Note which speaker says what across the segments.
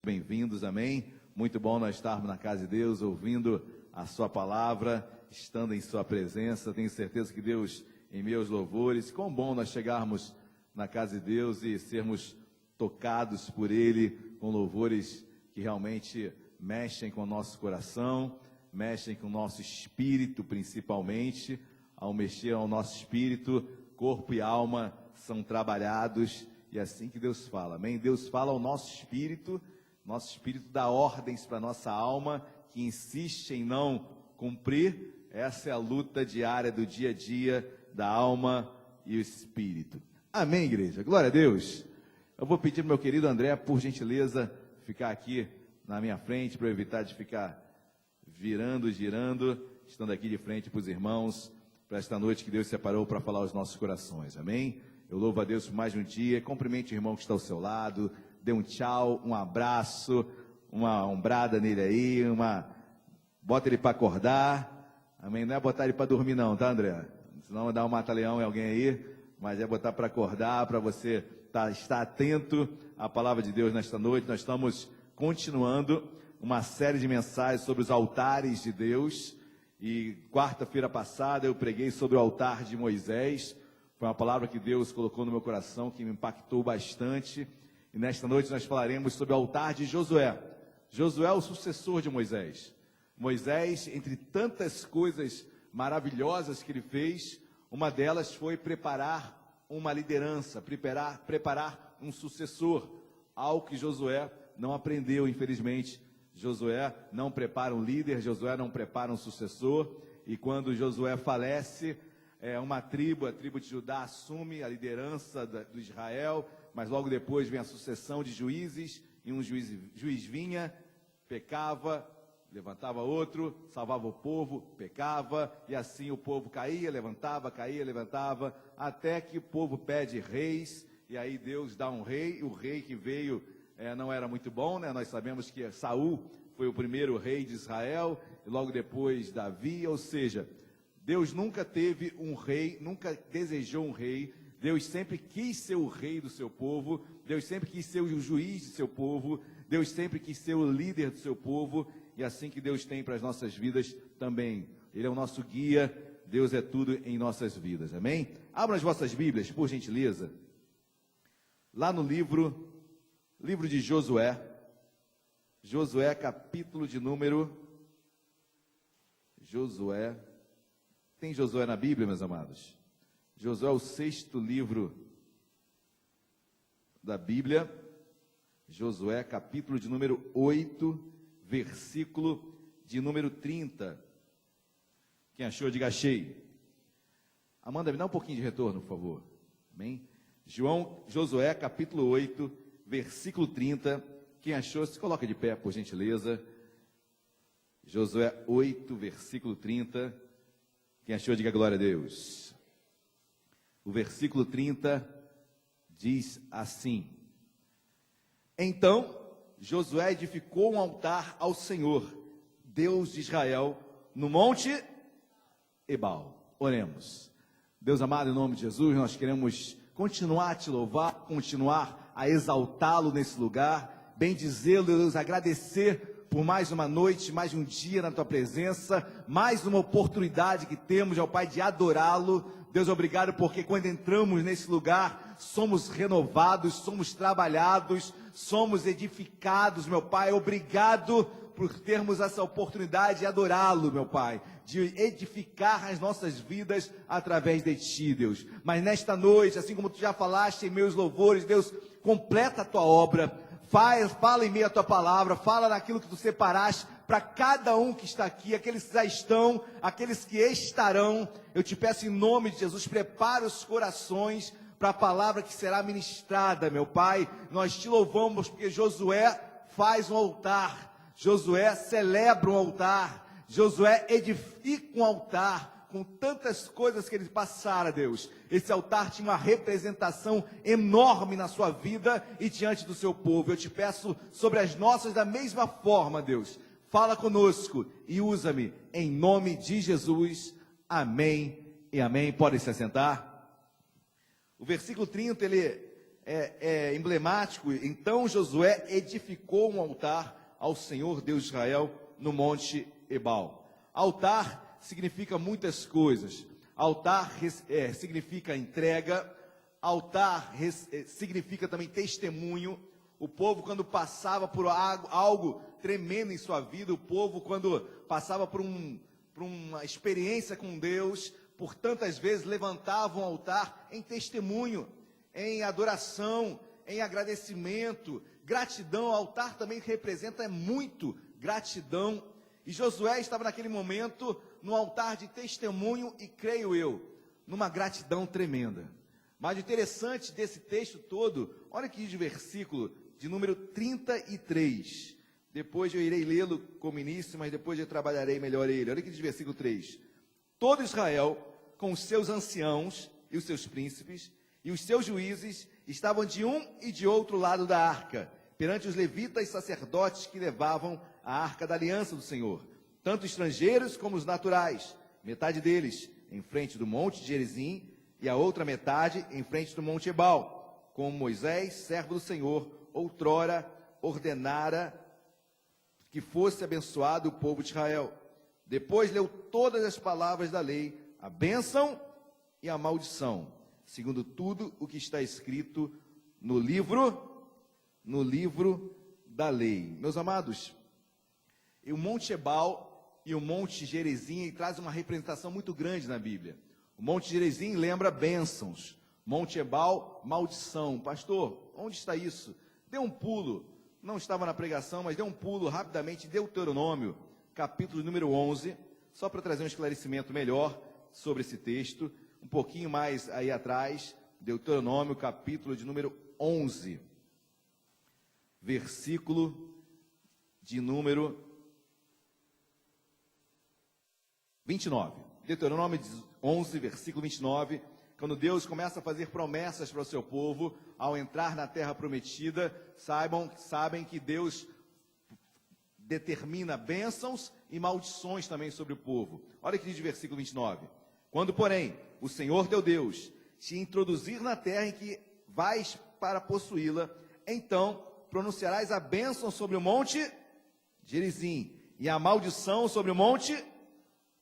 Speaker 1: bem-vindos, amém? Muito bom nós estarmos na casa de Deus, ouvindo a sua palavra, estando em sua presença. Tenho certeza que Deus, em meus louvores, quão bom nós chegarmos na casa de Deus e sermos tocados por Ele com louvores que realmente mexem com o nosso coração, mexem com o nosso espírito principalmente. Ao mexer ao nosso espírito, corpo e alma são trabalhados, e é assim que Deus fala, amém? Deus fala ao nosso espírito dá ordens para a nossa alma, que insiste em não cumprir. Essa é a luta diária do dia a dia da alma e o espírito. Amém, igreja? Glória a Deus. Eu vou pedir para o meu querido André, por gentileza, ficar aqui na minha frente, para evitar de ficar girando, estando aqui de frente para os irmãos, para esta noite que Deus separou para falar aos nossos corações, amém? Eu louvo a Deus por mais um dia. Cumprimente o irmão que está ao seu lado, dê um tchau, um abraço, uma ombrada nele aí, bota ele para acordar, amém? Não é botar ele para dormir não, tá, André? Senão vai dar um mata-leão em alguém aí, mas é botar para acordar, para você estar atento à palavra de Deus nesta noite. Nós estamos continuando uma série de mensagens sobre os altares de Deus, e quarta-feira passada eu preguei sobre o altar de Moisés. Foi uma palavra que Deus colocou no meu coração, que me impactou bastante. E nesta noite nós falaremos sobre o altar de Josué. Josué é o sucessor de Moisés. Moisés, entre tantas coisas maravilhosas que ele fez, uma delas foi preparar uma liderança, preparar um sucessor, algo que Josué não aprendeu, infelizmente. Josué não prepara um líder, Josué não prepara um sucessor, e quando Josué falece, a tribo de Judá assume a liderança do Israel, mas logo depois vem a sucessão de juízes, e um juiz vinha, pecava, levantava outro, salvava o povo, pecava, e assim o povo caía, levantava, até que o povo pede reis, e aí Deus dá um rei. O rei que veio não era muito bom, né? Nós sabemos que Saul foi o primeiro rei de Israel, e logo depois Davi. Ou seja, Deus nunca teve um rei, nunca desejou um rei. Deus sempre quis ser o rei do seu povo, Deus sempre quis ser o juiz do seu povo, Deus sempre quis ser o líder do seu povo, e assim que Deus tem para as nossas vidas também. Ele é o nosso guia, Deus é tudo em nossas vidas, amém? Abram as vossas Bíblias, por gentileza, lá no livro de Josué, capítulo de número, tem Josué na Bíblia, meus amados? Josué é o 6º livro da Bíblia. Josué, capítulo de número 8, versículo de número 30. Quem achou, diga achei. Amanda, me dá um pouquinho de retorno, por favor. Amém? Josué, capítulo 8, versículo 30. Quem achou, se coloca de pé, por gentileza. Josué 8, versículo 30. Quem achou, diga glória a Deus. O versículo 30 diz assim: Então Josué edificou um altar ao Senhor, Deus de Israel, no monte Ebal. Oremos. Deus amado, em nome de Jesus, nós queremos continuar a te louvar, continuar a exaltá-lo nesse lugar, bendizê-lo, Deus, agradecer por mais uma noite, mais um dia na tua presença, mais uma oportunidade que temos, ó Pai, de adorá-lo. Deus, obrigado, porque quando entramos nesse lugar, somos renovados, somos trabalhados, somos edificados, meu Pai. Obrigado por termos essa oportunidade de adorá-lo, meu Pai, de edificar as nossas vidas através de Ti, Deus. Mas nesta noite, assim como Tu já falaste em meus louvores, Deus, completa a Tua obra, fala em meio à Tua palavra, fala naquilo que Tu separaste para cada um que está aqui, aqueles que já estão, aqueles que estarão. Eu te peço em nome de Jesus, prepara os corações para a palavra que será ministrada, meu Pai. Nós Te louvamos porque Josué faz um altar, Josué celebra um altar, Josué edifica um altar, com tantas coisas que ele passara, Deus. Esse altar tinha uma representação enorme na sua vida e diante do seu povo. Eu te peço sobre as nossas da mesma forma, Deus. Fala conosco e usa-me em nome de Jesus. Amém e amém. Podem se assentar. O versículo 30, ele emblemático. Então Josué edificou um altar ao Senhor Deus de Israel no monte Ebal. Altar significa muitas coisas. Altar significa entrega. Altar significa também testemunho. O povo, quando passava por algo tremendo em sua vida, o povo, quando passava por uma experiência com Deus, por tantas vezes levantava um altar em testemunho, em adoração, em agradecimento, gratidão. O altar também representa muito gratidão. E Josué estava naquele momento no altar de testemunho e, creio eu, numa gratidão tremenda. Mas o interessante desse texto todo, olha que diz o versículo de número 33. Depois eu irei lê-lo como início, mas depois eu trabalharei melhor ele. Olha que diz o versículo 3. Todo Israel, com os seus anciãos e os seus príncipes, e os seus juízes, estavam de um e de outro lado da arca, perante os levitas sacerdotes que levavam a arca da aliança do Senhor, tanto estrangeiros como os naturais, metade deles em frente do monte de Gerizim, e a outra metade em frente do monte Ebal, como Moisés, servo do Senhor, outrora ordenara que fosse abençoado o povo de Israel. Depois leu todas as palavras da lei, a bênção e a maldição, segundo tudo o que está escrito no livro da lei. Meus amados, o Monte Ebal e o Monte Gerizim trazem uma representação muito grande na Bíblia. O Monte Gerizim lembra bênçãos, Monte Ebal, maldição. Pastor, onde está isso? Dê um pulo, não estava na pregação, mas dê um pulo rapidamente, Deuteronômio, capítulo número 11, só para trazer um esclarecimento melhor sobre esse texto, um pouquinho mais aí atrás, Deuteronômio, capítulo de número 11, versículo de número 29. Deuteronômio 11, versículo 29, quando Deus começa a fazer promessas para o seu povo, ao entrar na terra prometida, sabem que Deus determina bênçãos e maldições também sobre o povo. Olha o que diz o versículo 29. Quando, porém, o Senhor teu Deus te introduzir na terra em que vais para possuí-la, então pronunciarás a bênção sobre o monte Gerizim e a maldição sobre o monte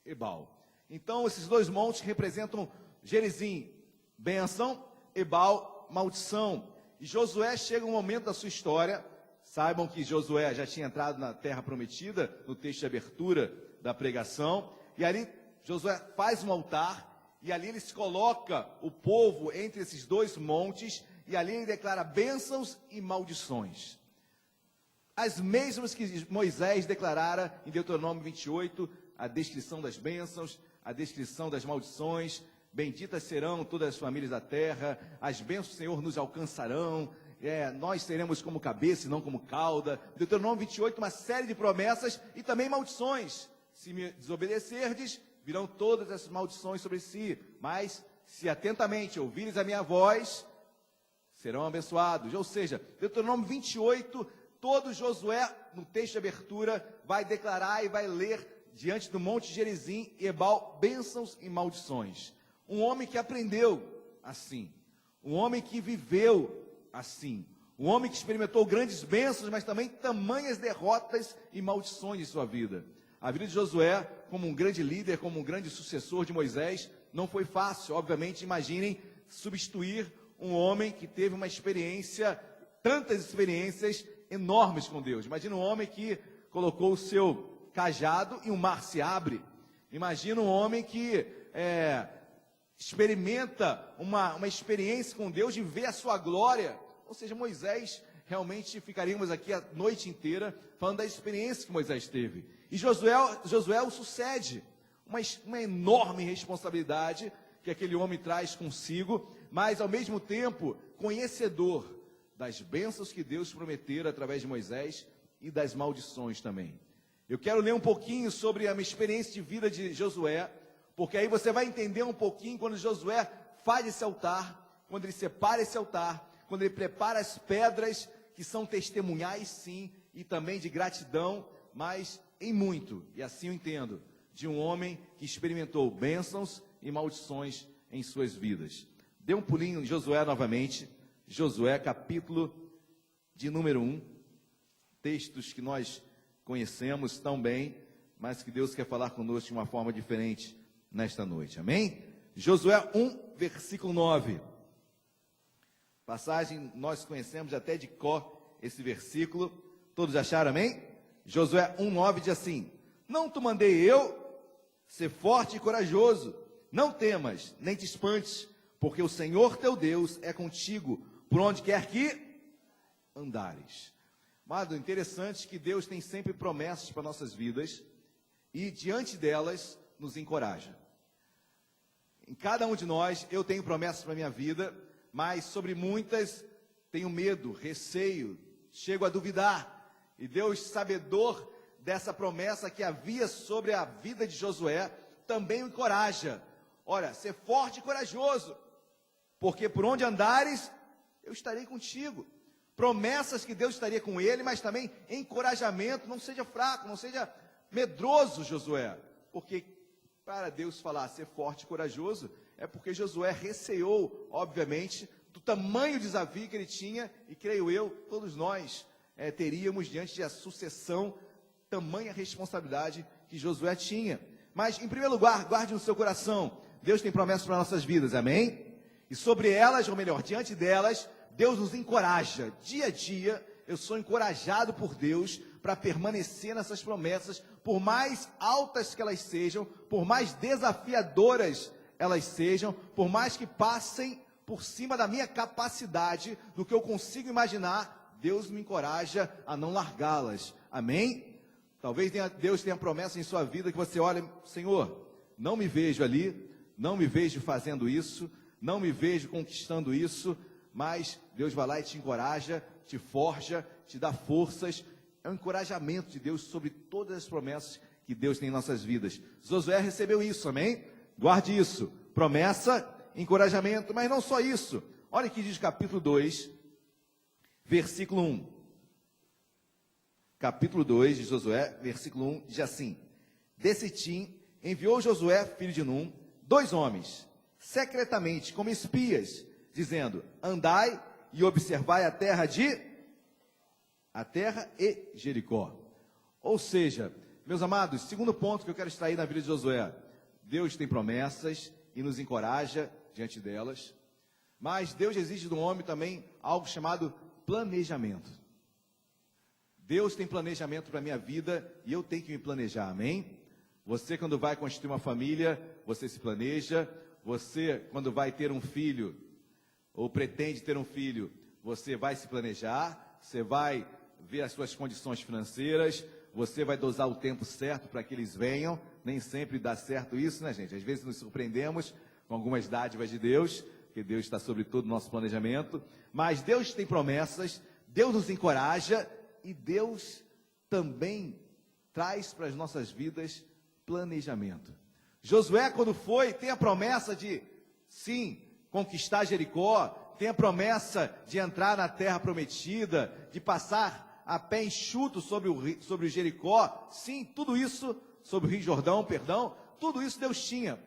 Speaker 1: Ebal. Então, esses dois montes representam Gerizim, bênção, Ebal, maldição. E Josué chega um momento da sua história, saibam que Josué já tinha entrado na terra prometida, no texto de abertura da pregação, e ali Josué faz um altar, e ali ele se coloca o povo entre esses dois montes, e ali ele declara bênçãos e maldições. As mesmas que Moisés declarara em Deuteronômio 28, a descrição das bênçãos, a descrição das maldições. Benditas serão todas as famílias da terra, as bênçãos do Senhor nos alcançarão, nós seremos como cabeça e não como cauda. Deuteronômio 28, uma série de promessas e também maldições. Se me desobedecerdes, virão todas essas maldições sobre si, mas se atentamente ouvires a minha voz, serão abençoados. Ou seja, Deuteronômio 28, todo Josué, no texto de abertura, vai declarar e vai ler diante do monte Gerizim e Ebal, bênçãos e maldições. Um homem que aprendeu assim, um homem que viveu assim, um homem que experimentou grandes bênçãos, mas também tamanhas derrotas e maldições em sua vida. A vida de Josué, como um grande líder, como um grande sucessor de Moisés, não foi fácil. Obviamente, imaginem substituir um homem que teve uma experiência, tantas experiências enormes com Deus. Imagina um homem que colocou o seu cajado e o mar se abre. Imagina um homem que experimenta uma experiência com Deus de ver a sua glória. Ou seja, Moisés, realmente ficaríamos aqui a noite inteira falando da experiência que Moisés teve. E Josué o sucede, uma enorme responsabilidade que aquele homem traz consigo, mas ao mesmo tempo conhecedor das bênçãos que Deus prometera através de Moisés e das maldições também. Eu quero ler um pouquinho sobre a minha experiência de vida de Josué, porque aí você vai entender um pouquinho quando Josué faz esse altar, quando ele separa esse altar, quando ele prepara as pedras que são testemunhais sim, e também de gratidão, mas em muito, e assim eu entendo, de um homem que experimentou bênçãos e maldições em suas vidas. Dê um pulinho em Josué novamente, Josué, capítulo de número 1, textos que nós conhecemos tão bem, mas que Deus quer falar conosco de uma forma diferente nesta noite, amém? Josué 1, versículo 9, passagem, nós conhecemos até de cor esse versículo, todos acharam, amém? Josué 1, 9 diz assim: não te mandei eu ser forte e corajoso, não temas, nem te espantes, porque o Senhor teu Deus é contigo, por onde quer que andares. Amado, interessante que Deus tem sempre promessas para nossas vidas, e diante delas, nos encoraja. Em cada um de nós, eu tenho promessas para a minha vida, mas sobre muitas, tenho medo, receio, chego a duvidar, e Deus, sabedor dessa promessa que havia sobre a vida de Josué, também o encoraja. Olha, ser forte e corajoso, porque por onde andares, eu estarei contigo. Promessas que Deus estaria com ele, mas também encorajamento. Não seja fraco, não seja medroso, Josué, porque para Deus falar ser forte e corajoso, é porque Josué receou, obviamente, do tamanho desafio que ele tinha, e creio eu, todos nós teríamos diante de a sucessão, tamanha responsabilidade que Josué tinha. Mas, em primeiro lugar, guarde no seu coração, Deus tem promessas para nossas vidas, amém? E sobre elas, ou melhor, diante delas, Deus nos encoraja. Dia a dia, eu sou encorajado por Deus para permanecer nessas promessas, por mais altas que elas sejam, por mais desafiadoras elas sejam, por mais que passem por cima da minha capacidade, do que eu consigo imaginar, Deus me encoraja a não largá-las, amém? Talvez Deus tenha promessa em sua vida que você olha, Senhor, não me vejo ali, não me vejo fazendo isso, não me vejo conquistando isso, mas Deus vai lá e te encoraja, te forja, te dá forças. É um encorajamento de Deus sobre todas as promessas que Deus tem em nossas vidas. Josué recebeu isso, amém? Guarde isso, promessa, encorajamento, mas não só isso. Olha o que diz capítulo 2, versículo 1. Capítulo 2 de Josué, versículo 1, diz assim: de Sitim enviou Josué, filho de Num, 2 homens, secretamente, como espias, dizendo: andai e observai a terra e Jericó. Ou seja, meus amados, segundo ponto que eu quero extrair na vida de Josué: Deus tem promessas e nos encoraja diante delas, mas Deus exige do homem também algo chamado planejamento. Deus tem planejamento para a minha vida e eu tenho que me planejar, amém? Você, quando vai constituir uma família, você se planeja. Você, quando vai ter um filho, ou pretende ter um filho, você vai se planejar, você vai ver as suas condições financeiras, você vai dosar o tempo certo para que eles venham. Nem sempre dá certo isso, né, gente? Às vezes nos surpreendemos com algumas dádivas de Deus, porque Deus está sobre todo o nosso planejamento, mas Deus tem promessas, Deus nos encoraja, e Deus também traz para as nossas vidas planejamento. Josué, quando foi, tem a promessa de, sim, conquistar Jericó, tem a promessa de entrar na terra prometida, de passar a pé enxuto sobre o Jericó, sim, tudo isso, sobre o Rio Jordão, perdão, tudo isso Deus tinha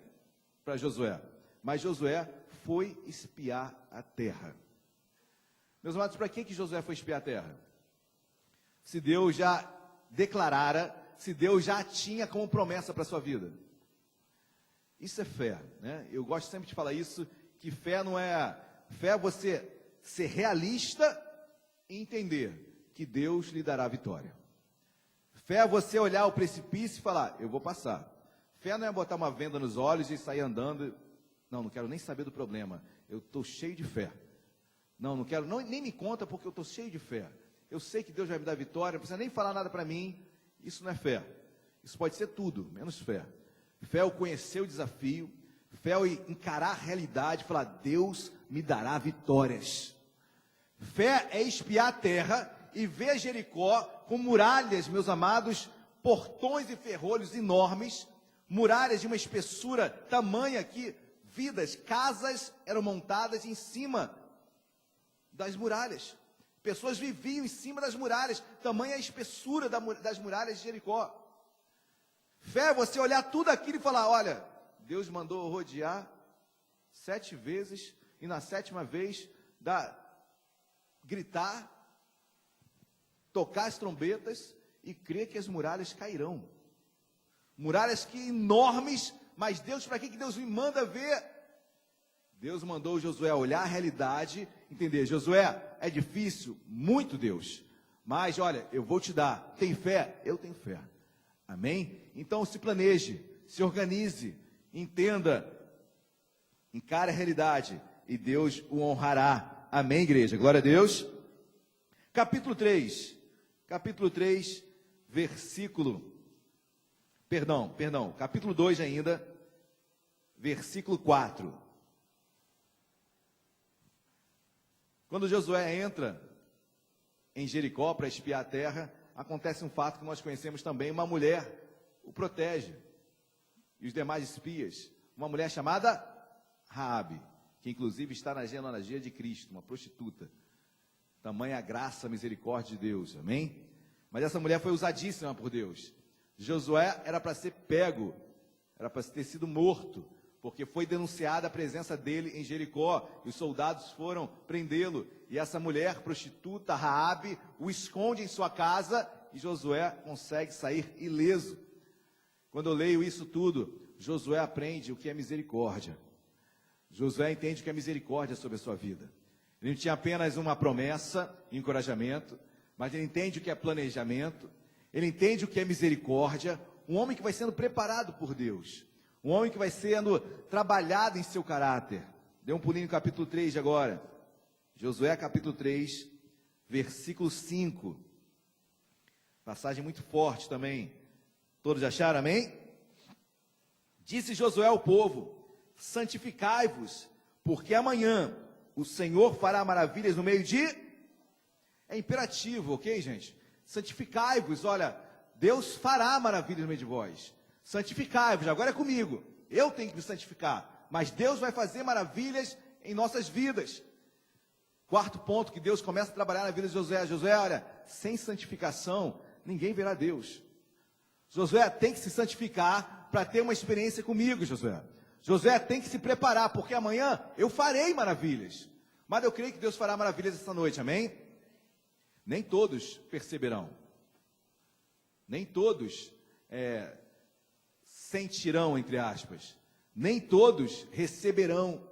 Speaker 1: para Josué. Mas Josué foi espiar a terra. Meus amados, para que Josué foi espiar a terra? Se Deus já declarara, se Deus já tinha como promessa para a sua vida. Isso é fé, né? Eu gosto sempre de falar isso, que fé não é... Fé é você ser realista e entender que Deus lhe dará a vitória. Fé é você olhar o precipício e falar: eu vou passar. Fé não é botar uma venda nos olhos e sair andando. Não quero nem saber do problema. Eu estou cheio de fé. Não quero, nem me conta, porque eu estou cheio de fé. Eu sei que Deus vai me dar vitória, não precisa nem falar nada para mim. Isso não é fé. Isso pode ser tudo, menos fé. Fé é o conhecer o desafio. Fé é o encarar a realidade e falar: Deus me dará vitórias. Fé é espiar a terra e ver Jericó com muralhas, meus amados, portões e ferrolhos enormes, muralhas de uma espessura tamanha que casas eram montadas em cima das muralhas. Pessoas viviam em cima das muralhas, tamanha a espessura das muralhas de Jericó. Fé é você olhar tudo aquilo e falar: olha, Deus mandou rodear 7 vezes, e na 7ª vez gritar, tocar as trombetas e crer que as muralhas cairão. Muralhas que enormes, mas Deus, para que Deus me manda ver? Deus mandou Josué olhar a realidade, entender, Josué, é difícil, muito Deus, mas olha, eu vou te dar, tem fé? Eu tenho fé, amém? Então se planeje, se organize, entenda, encare a realidade, e Deus o honrará, amém, igreja? Glória a Deus. Capítulo 3, capítulo 2 ainda, versículo 4. Quando Josué entra em Jericó para espiar a terra, acontece um fato que nós conhecemos também, uma mulher o protege, e os demais espias, uma mulher chamada Raabe, que inclusive está na genealogia de Cristo, uma prostituta, tamanha graça, misericórdia de Deus, amém? Mas essa mulher foi usadíssima por Deus. Josué era para ser pego, era para ter sido morto, porque foi denunciada a presença dele em Jericó, e os soldados foram prendê-lo, e essa mulher prostituta, Raabe, o esconde em sua casa, e Josué consegue sair ileso. Quando eu leio isso tudo, Josué aprende o que é misericórdia. Josué entende o que é misericórdia sobre a sua vida. Ele não tinha apenas uma promessa e encorajamento, mas ele entende o que é planejamento, ele entende o que é misericórdia, um homem que vai sendo preparado por Deus, um homem que vai sendo trabalhado em seu caráter. Dê um pulinho no capítulo 3 de agora, Josué capítulo 3, versículo 5, passagem muito forte também, todos acharam, amém? Disse Josué ao povo, santificai-vos, porque amanhã o Senhor fará maravilhas no meio de... É imperativo, ok, gente? Santificai-vos, olha, Deus fará maravilhas no meio de vós. Santificai-vos, agora é comigo. Eu tenho que me santificar, mas Deus vai fazer maravilhas em nossas vidas. Quarto ponto, que Deus começa a trabalhar na vida de Josué. Josué, olha, sem santificação, ninguém verá Deus. Josué tem que se santificar para ter uma experiência comigo, Josué. Josué tem que se preparar, porque amanhã eu farei maravilhas. Mas eu creio que Deus fará maravilhas essa noite, amém? Nem todos perceberão. Nem todos sentirão, entre aspas. Nem todos receberão.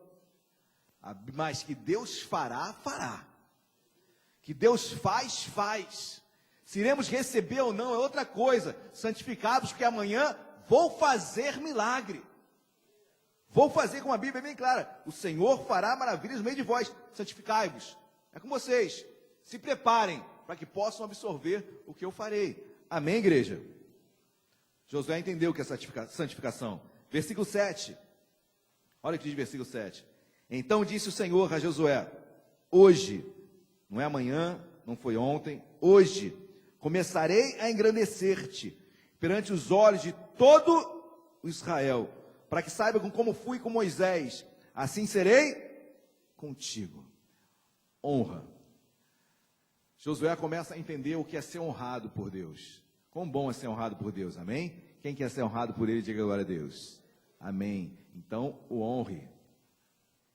Speaker 1: Mas que Deus fará, fará. Que Deus faz, faz. Se iremos receber ou não é outra coisa. Santificados, porque amanhã vou fazer milagre. Vou fazer, como a Bíblia é bem clara, o Senhor fará maravilhas no meio de vós, santificai-vos. É com vocês, se preparem, para que possam absorver o que eu farei. Amém, igreja? Josué entendeu o que é santificação. Versículo 7, olha o que diz versículo 7. Então disse o Senhor a Josué, hoje, não é amanhã, não foi ontem, hoje, começarei a engrandecer-te, perante os olhos de todo o Israel, para que saiba como fui com Moisés, assim serei contigo. Honra. Josué começa a entender o que é ser honrado por Deus. Quão bom é ser honrado por Deus, amém? Quem quer ser honrado por Ele, diga glória a Deus. Amém. Então, o honre.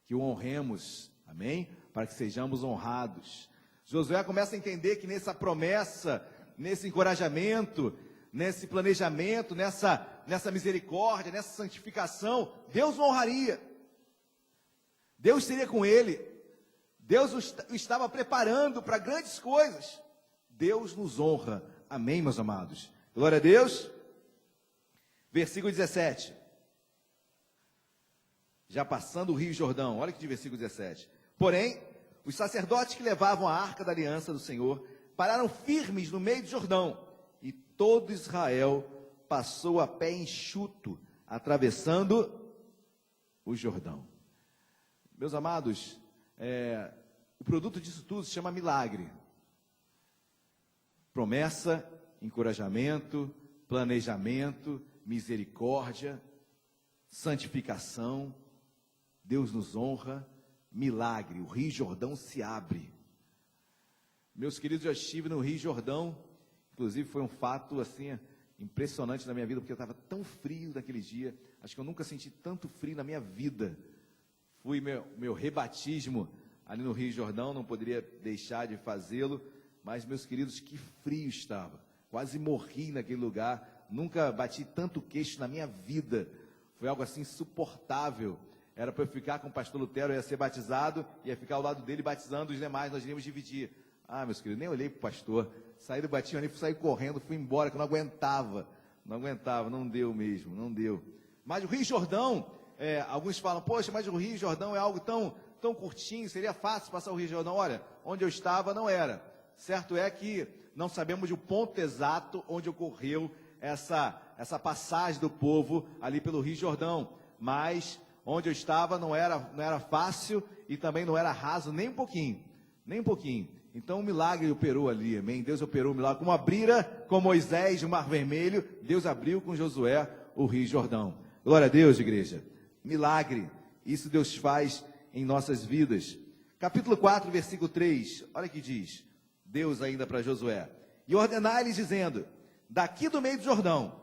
Speaker 1: Que o honremos, amém? Para que sejamos honrados. Josué começa a entender que nessa promessa, nesse encorajamento, nesse planejamento, nessa misericórdia, nessa santificação, Deus o honraria. Deus seria com ele. Deus o estava preparando para grandes coisas. Deus nos honra. Amém, meus amados? Glória a Deus. Versículo 17. Já passando o Rio Jordão. Olha que de versículo 17. Porém, os sacerdotes que levavam a arca da aliança do Senhor pararam firmes no meio do Jordão. E todo Israel passou a pé enxuto, atravessando o Jordão. Meus amados, o produto disso tudo se chama milagre. Promessa, encorajamento, planejamento, misericórdia, santificação. Deus nos honra, milagre. O Rio Jordão se abre. Meus queridos, eu estive no Rio Jordão. Inclusive foi um fato assim impressionante na minha vida, porque eu estava tão frio naquele dia. Acho que eu nunca senti tanto frio na minha vida. Fui meu rebatismo ali no Rio Jordão, não poderia deixar de fazê-lo, mas, meus queridos, que frio estava, quase morri naquele lugar, nunca bati tanto queixo na minha vida, foi algo assim insuportável. Era para eu ficar com o pastor Lutero, eu ia ser batizado, ia ficar ao lado dele batizando os demais, nós iríamos dividir. Ah, meus queridos, nem olhei para o pastor, saí do batismo ali, saí correndo, fui embora, que eu não aguentava, não deu mesmo, não deu. Mas o Rio Jordão, alguns falam, poxa, mas o Rio Jordão é algo tão curtinho, seria fácil passar o Rio Jordão. Olha, onde eu estava não era. Certo é que não sabemos o ponto exato onde ocorreu essa passagem do povo ali pelo Rio Jordão, mas onde eu estava não era fácil e também não era raso nem um pouquinho. Então o milagre operou ali, amém? Deus operou o milagre, como abrira com Moisés o Mar Vermelho, Deus abriu com Josué o Rio Jordão. Glória a Deus, igreja. Milagre, isso Deus faz em nossas vidas. Capítulo 4, versículo 3, olha o que diz Deus ainda para Josué: e ordenai-lhes dizendo, daqui do meio do Jordão,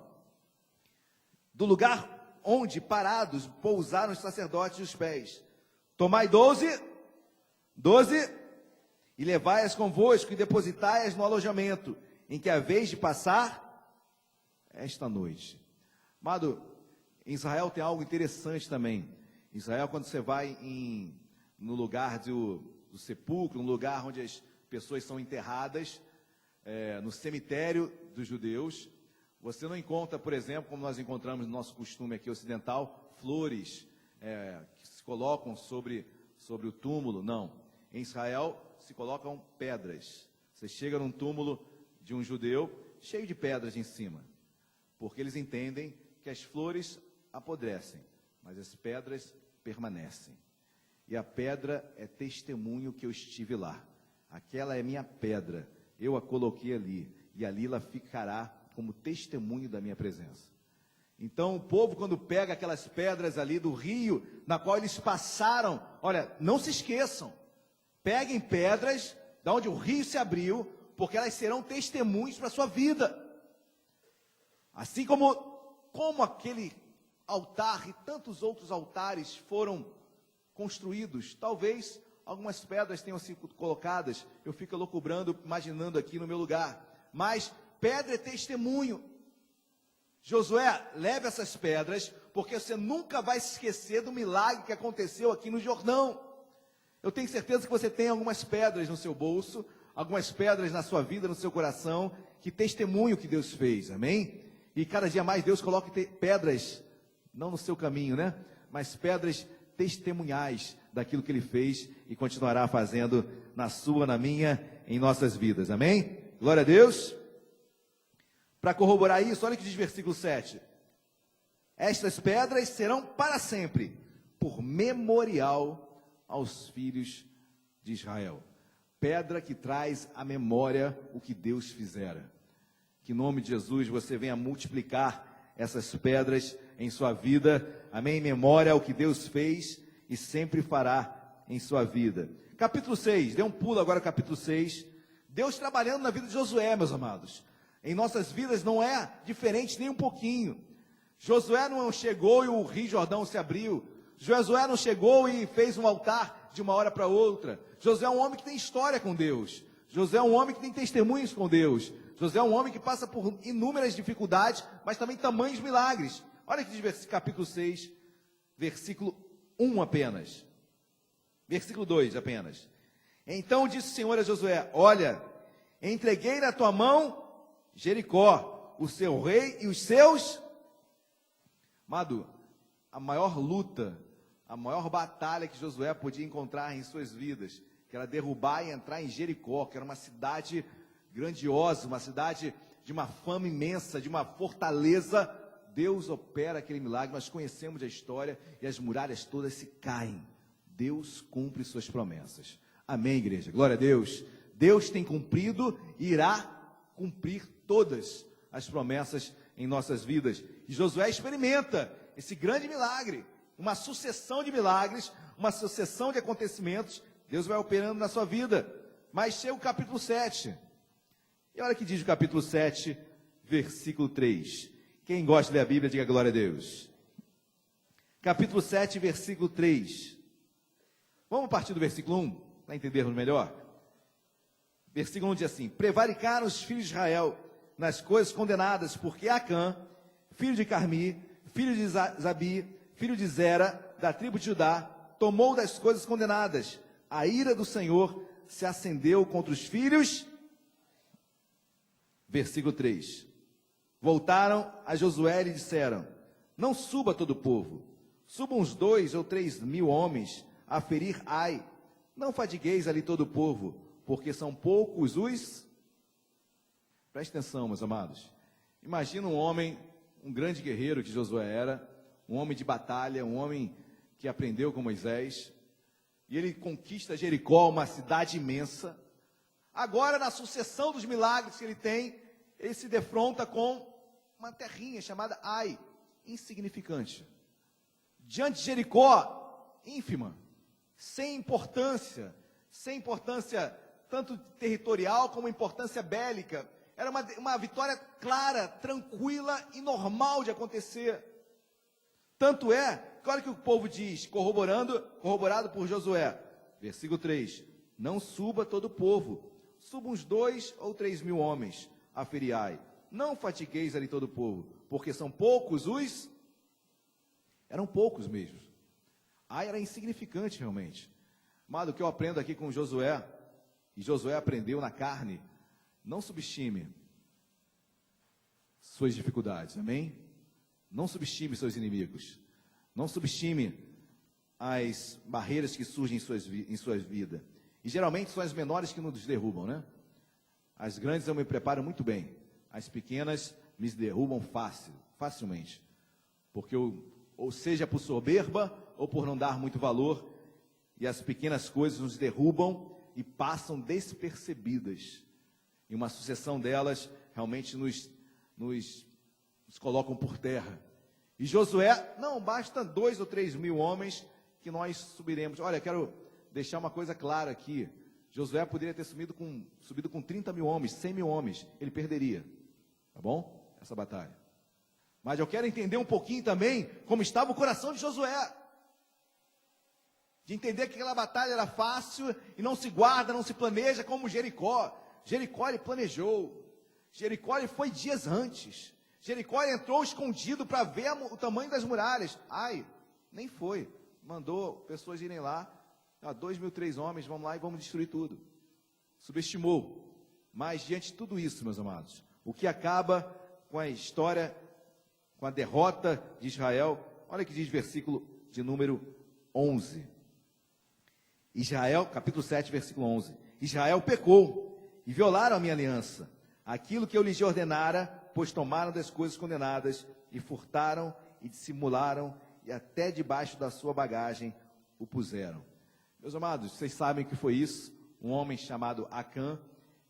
Speaker 1: do lugar onde parados pousaram os sacerdotes os pés, tomai 12, e levai-as convosco e depositai-as no alojamento, em que haveis de passar esta noite. Amado, em Israel tem algo interessante também. Em Israel, quando você vai no lugar do sepulcro, no lugar onde as pessoas são enterradas, no cemitério dos judeus, você não encontra, por exemplo, como nós encontramos no nosso costume aqui ocidental, flores que se colocam sobre o túmulo. Não. Em Israel se colocam pedras. Você chega num túmulo de um judeu cheio de pedras em cima, porque eles entendem que as flores apodrecem, mas as pedras permanecem. E a pedra é testemunho que eu estive lá. Aquela é minha pedra, eu a coloquei ali, e ali ela ficará como testemunho da minha presença. Então o povo, quando pega aquelas pedras ali do rio, na qual eles passaram, olha, não se esqueçam, peguem pedras da onde o rio se abriu, porque elas serão testemunhos para a sua vida. Assim como aquele altar e tantos outros altares foram construídos, talvez algumas pedras tenham sido colocadas, eu fico elucubrando, imaginando aqui no meu lugar, mas pedra é testemunho. Josué, leve essas pedras, porque você nunca vai se esquecer do milagre que aconteceu aqui no Jordão. Eu tenho certeza que você tem algumas pedras no seu bolso, algumas pedras na sua vida, no seu coração, que testemunho que Deus fez, amém? E cada dia mais Deus coloca pedras, não no seu caminho, né? Mas pedras testemunhais daquilo que Ele fez e continuará fazendo na sua, na minha, em nossas vidas, amém? Glória a Deus. Para corroborar isso, olha o que diz versículo 7. Estas pedras serão para sempre, por memorial aos filhos de Israel. Pedra que traz à memória o que Deus fizera. Que em nome de Jesus você venha multiplicar essas pedras em sua vida, amém? Em memória ao que Deus fez e sempre fará em sua vida. Capítulo 6, dê um pulo agora ao capítulo 6. Deus trabalhando na vida de Josué, meus amados. Em nossas vidas não é diferente nem um pouquinho. Josué não chegou e o Rio Jordão se abriu. Josué não chegou e fez um altar de uma hora para outra. Josué é um homem que tem história com Deus. Josué é um homem que tem testemunhos com Deus. Josué é um homem que passa por inúmeras dificuldades, mas também tamanhos milagres. Olha que diz capítulo 6, versículo 1 apenas. Versículo 2 apenas. Então disse o Senhor a Josué: olha, entreguei na tua mão Jericó, o seu rei e os seus. Amado, a maior luta, a maior batalha que Josué podia encontrar em suas vidas, que era derrubar e entrar em Jericó, que era uma cidade grandiosa, uma cidade de uma fama imensa, de uma fortaleza. Deus opera aquele milagre, nós conhecemos a história, e as muralhas todas se caem. Deus cumpre suas promessas. Amém, igreja? Glória a Deus. Deus tem cumprido e irá cumprir todas as promessas em nossas vidas. E Josué experimenta esse grande milagre, uma sucessão de milagres, uma sucessão de acontecimentos. Deus vai operando na sua vida. Mas chega o capítulo 7. E olha o que diz o capítulo 7, versículo 3. Quem gosta de ler a Bíblia, diga glória a Deus. Capítulo 7, versículo 3. Vamos partir do versículo 1. para entendermos melhor. Versículo 1 diz assim: prevaricaram os filhos de Israel nas coisas condenadas, porque Acã, filho de Carmi, filho de Zabi, filho de Zera, da tribo de Judá, tomou das coisas condenadas. A ira do Senhor se acendeu contra os filhos. Versículo 3. Voltaram a Josué e disseram: não suba todo o povo, subam uns 2 ou 3 mil homens a ferir Ai. Não fadigueis ali todo o povo, porque são poucos os... Preste atenção, meus amados. Imagina um homem, um grande guerreiro que Josué era, um homem de batalha, um homem que aprendeu com Moisés, e ele conquista Jericó, uma cidade imensa. Agora, na sucessão dos milagres que ele tem, ele se defronta com uma terrinha chamada Ai, insignificante. Diante de Jericó, ínfima, sem importância tanto territorial como importância bélica. Era uma vitória clara, tranquila e normal de acontecer. Tanto é, que olha o que o povo diz, corroborado por Josué, versículo 3, não suba todo o povo, suba uns 2 ou 3 mil homens a ferir Ai. Não fatigueis ali todo o povo, porque são poucos os... Eram poucos mesmo. Ai era insignificante realmente. Amado, o que eu aprendo aqui com Josué, e Josué aprendeu na carne, não subestime suas dificuldades, amém? Não subestime seus inimigos. Não subestime as barreiras que surgem em sua vida. E geralmente são as menores que nos derrubam, né? As grandes eu me preparo muito bem. As pequenas me derrubam facilmente. Porque ou seja por soberba, ou por não dar muito valor, e as pequenas coisas nos derrubam e passam despercebidas. E uma sucessão delas realmente nos colocam por terra. E Josué, não, basta 2 ou 3 mil homens que nós subiremos. Olha, quero deixar uma coisa clara aqui. Josué poderia ter subido com 30 mil homens, 100 mil homens. Ele perderia, tá bom? Essa batalha. Mas eu quero entender um pouquinho também como estava o coração de Josué. De entender que aquela batalha era fácil e não se guarda, não se planeja como Jericó. Jericó ele planejou. Jericó ele foi dias antes. Jericó entrou escondido para ver o tamanho das muralhas. Ai, nem foi. Mandou pessoas irem lá. 2 mil, 3 homens, vamos lá e vamos destruir tudo. Subestimou. Mas diante de tudo isso, meus amados, o que acaba com a história, com a derrota de Israel, olha o que diz versículo de número 11. Israel, capítulo 7, versículo 11. Israel pecou e violaram a minha aliança. Aquilo que eu lhes ordenara, pois tomaram das coisas condenadas e furtaram e dissimularam e até debaixo da sua bagagem o puseram. Meus amados, vocês sabem o que foi isso? Um homem chamado Acã,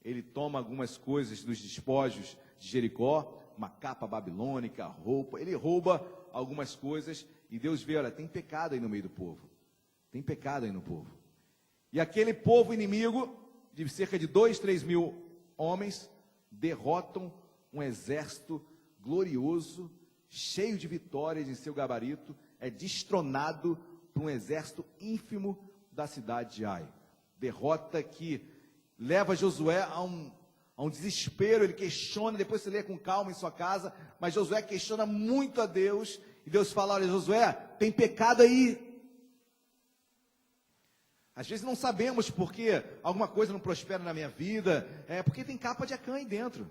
Speaker 1: ele toma algumas coisas dos despojos de Jericó, uma capa babilônica, roupa, ele rouba algumas coisas e Deus vê, olha, tem pecado aí no meio do povo. Tem pecado aí no povo. E aquele povo inimigo, de cerca de 2, 3 mil homens, derrotam um exército glorioso, cheio de vitórias em seu gabarito, é destronado por um exército ínfimo da cidade de Ai. Derrota que leva Josué a um desespero, ele questiona, depois você lê com calma em sua casa, mas Josué questiona muito a Deus, e Deus fala, olha Josué, tem pecado aí. Às vezes não sabemos porque alguma coisa não prospera na minha vida, porque tem capa de Acã aí dentro.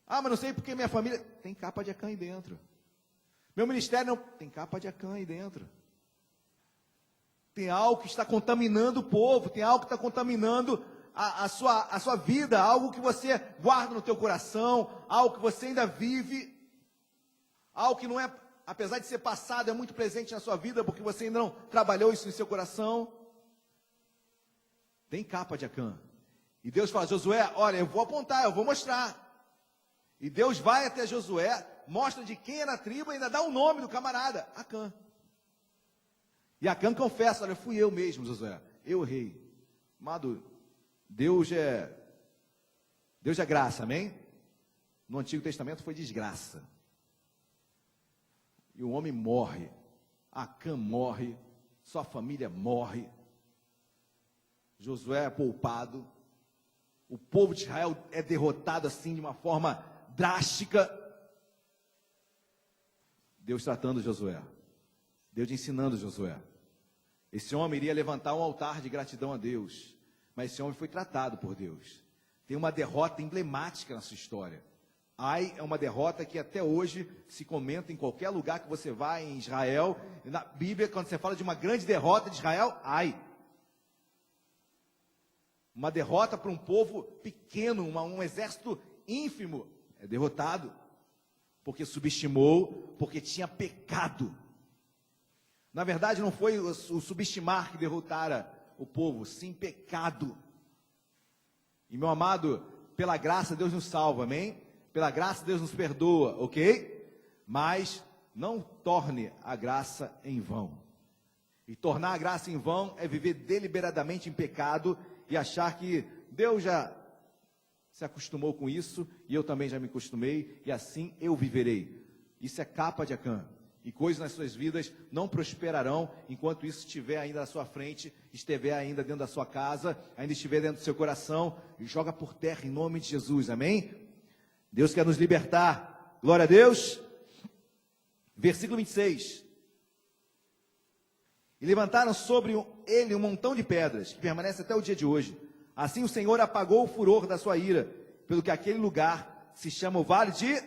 Speaker 1: Ah, mas não sei porque minha família... Tem capa de Acã aí dentro. Meu ministério não... Tem capa de Acã aí dentro. Tem algo que está contaminando o povo, tem algo que está contaminando a sua vida, algo que você guarda no teu coração, algo que você ainda vive, algo que não é... Apesar de ser passado, é muito presente na sua vida, porque você ainda não trabalhou isso em seu coração. Tem capa de Acã. E Deus fala, Josué, olha, eu vou apontar, eu vou mostrar. E Deus vai até Josué, mostra de quem era a tribo, e ainda dá o nome do camarada, Acã. E Acã confessa, olha, fui eu mesmo, Josué, eu errei. Amado, Deus é graça, amém? No Antigo Testamento foi desgraça. E o homem morre, Acã morre, sua família morre. Josué é poupado, o povo de Israel é derrotado assim de uma forma drástica. Deus tratando Josué, Deus ensinando Josué. Esse homem iria levantar um altar de gratidão a Deus, mas esse homem foi tratado por Deus. Tem uma derrota emblemática na sua história. Ai é uma derrota que até hoje se comenta em qualquer lugar que você vai em Israel. Na Bíblia, quando você fala de uma grande derrota de Israel, ai. Uma derrota para um povo pequeno, um exército ínfimo, é derrotado. Porque subestimou, porque tinha pecado. Na verdade, não foi o subestimar que derrotara o povo, sim pecado. E meu amado, pela graça Deus nos salva, amém? Pela graça Deus nos perdoa, ok? Mas não torne a graça em vão. E tornar a graça em vão é viver deliberadamente em pecado e achar que Deus já se acostumou com isso e eu também já me acostumei e assim eu viverei. Isso é capa de Acã. E coisas nas suas vidas não prosperarão enquanto isso estiver ainda na sua frente, estiver ainda dentro da sua casa, ainda estiver dentro do seu coração. E joga por terra em nome de Jesus, amém? Deus quer nos libertar, glória a Deus. Versículo 26. E levantaram sobre ele um montão de pedras, que permanece até o dia de hoje. Assim o Senhor apagou o furor da sua ira, pelo que aquele lugar se chama o Vale de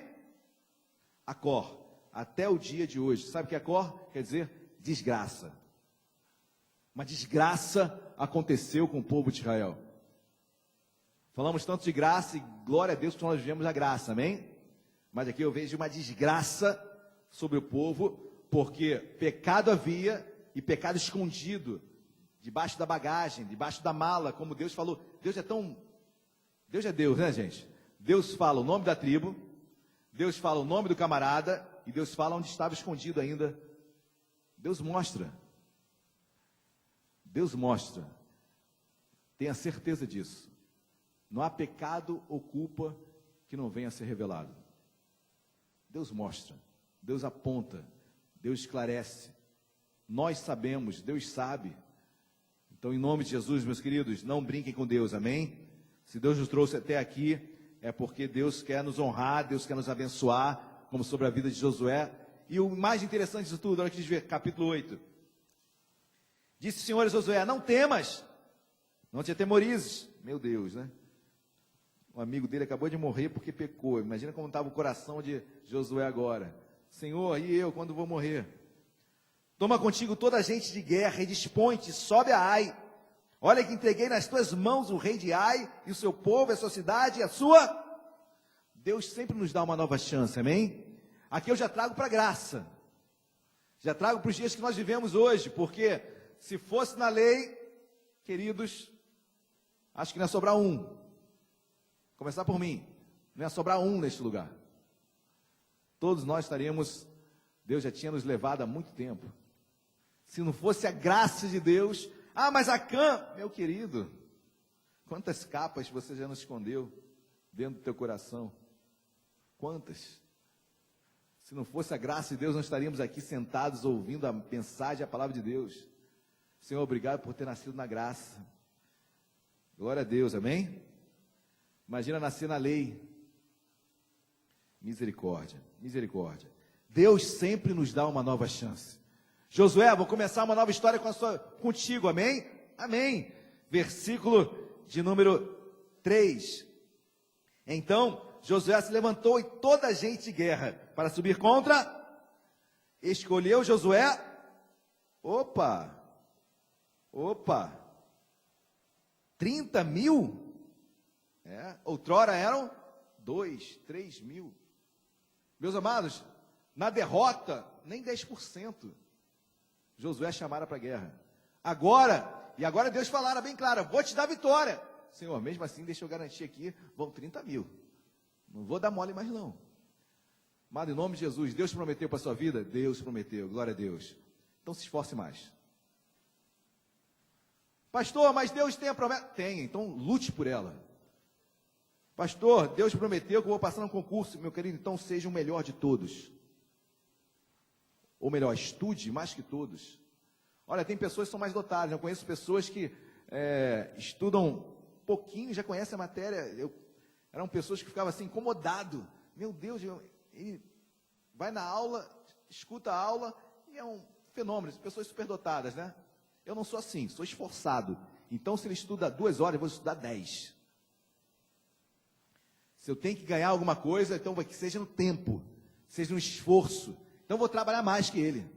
Speaker 1: Acor, até o dia de hoje. Sabe o que é Acor? Quer dizer desgraça. Uma desgraça aconteceu com o povo de Israel. Falamos tanto de graça e glória a Deus que nós vivemos a graça, amém? Mas aqui eu vejo uma desgraça sobre o povo, porque pecado havia e pecado escondido, debaixo da bagagem, debaixo da mala, como Deus falou. Deus é Deus, né, gente? Deus fala o nome da tribo, Deus fala o nome do camarada, e Deus fala onde estava escondido ainda. Deus mostra. Deus mostra. Tenha certeza disso. Não há pecado ou culpa que não venha a ser revelado. Deus mostra, Deus aponta, Deus esclarece. Nós sabemos, Deus sabe. Então, em nome de Jesus, meus queridos, não brinquem com Deus, amém? Se Deus nos trouxe até aqui, é porque Deus quer nos honrar, Deus quer nos abençoar, como sobre a vida de Josué. E o mais interessante disso tudo, olha que diz ver, capítulo 8. Disse o Senhor a Josué: não temas, não te atemorizes. Meu Deus, né? Um amigo dele acabou de morrer porque pecou. Imagina como estava o coração de Josué agora. Senhor, e eu, quando vou morrer? Toma contigo toda a gente de guerra e dispõe-te, sobe a Ai. Olha que entreguei nas tuas mãos o rei de Ai, e o seu povo, a sua cidade, e a sua... Deus sempre nos dá uma nova chance, amém? Aqui eu já trago para a graça. Já trago para os dias que nós vivemos hoje, porque se fosse na lei, queridos, acho que não ia sobrar um. Começar por mim, não ia sobrar um neste lugar. Todos nós estaríamos, Deus já tinha nos levado há muito tempo. Se não fosse a graça de Deus, mas Acã, meu querido, quantas capas você já nos escondeu dentro do teu coração? Quantas? Se não fosse a graça de Deus, não estaríamos aqui sentados ouvindo a mensagem, a palavra de Deus. Senhor, obrigado por ter nascido na graça. Glória a Deus, amém? Imagina nascer na lei. Misericórdia, misericórdia. Deus sempre nos dá uma nova chance. Josué, vou começar uma nova história contigo, amém? Amém. Versículo de número 3. Então Josué se levantou e toda a gente de guerra para subir contra. Escolheu Josué. Opa. 30 mil? Outrora eram 2, 3 mil. Meus amados, na derrota, nem 10%. Josué chamara para a guerra. Agora Deus falara bem claro: vou te dar vitória. Senhor, mesmo assim, deixa eu garantir aqui, vão 30 mil. Não vou dar mole mais não. Amado, em nome de Jesus, Deus prometeu para a sua vida? Deus prometeu, glória a Deus. Então se esforce mais. Pastor, mas Deus tem a promessa? Tem, então lute por ela. Pastor, Deus prometeu que eu vou passar no concurso. Meu querido, então seja o melhor de todos. Ou melhor, estude mais que todos. Olha, tem pessoas que são mais dotadas. Eu conheço pessoas que estudam um pouquinho, já conhecem a matéria. Eram pessoas que ficavam assim, incomodado. Meu Deus, ele vai na aula, escuta a aula, e é um fenômeno, pessoas superdotadas, né? Eu não sou assim, sou esforçado. Então, se ele estuda 2 horas, eu vou estudar 10. Se eu tenho que ganhar alguma coisa, então que seja no tempo, seja no esforço. Então, eu vou trabalhar mais que ele.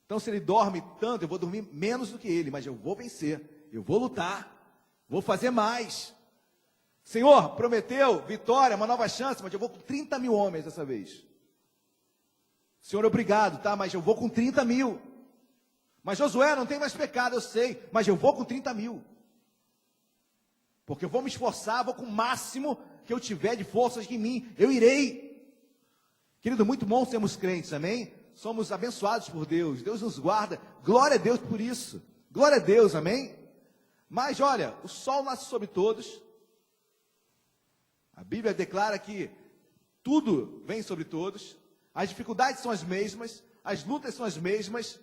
Speaker 1: Então, se ele dorme tanto, eu vou dormir menos do que ele, mas eu vou vencer, eu vou lutar, vou fazer mais. Senhor, prometeu, vitória, uma nova chance, mas eu vou com 30 mil homens dessa vez. Senhor, obrigado, tá? Mas eu vou com 30 mil. Mas Josué, não tem mais pecado, eu sei, mas eu vou com 30 mil. Porque eu vou me esforçar, vou com o máximo que eu tiver de forças em mim, eu irei. Querido, muito bom sermos crentes, amém? Somos abençoados por Deus, Deus nos guarda, glória a Deus por isso, glória a Deus, amém? Mas olha, o sol nasce sobre todos, a Bíblia declara que tudo vem sobre todos, as dificuldades são as mesmas, as lutas são as mesmas.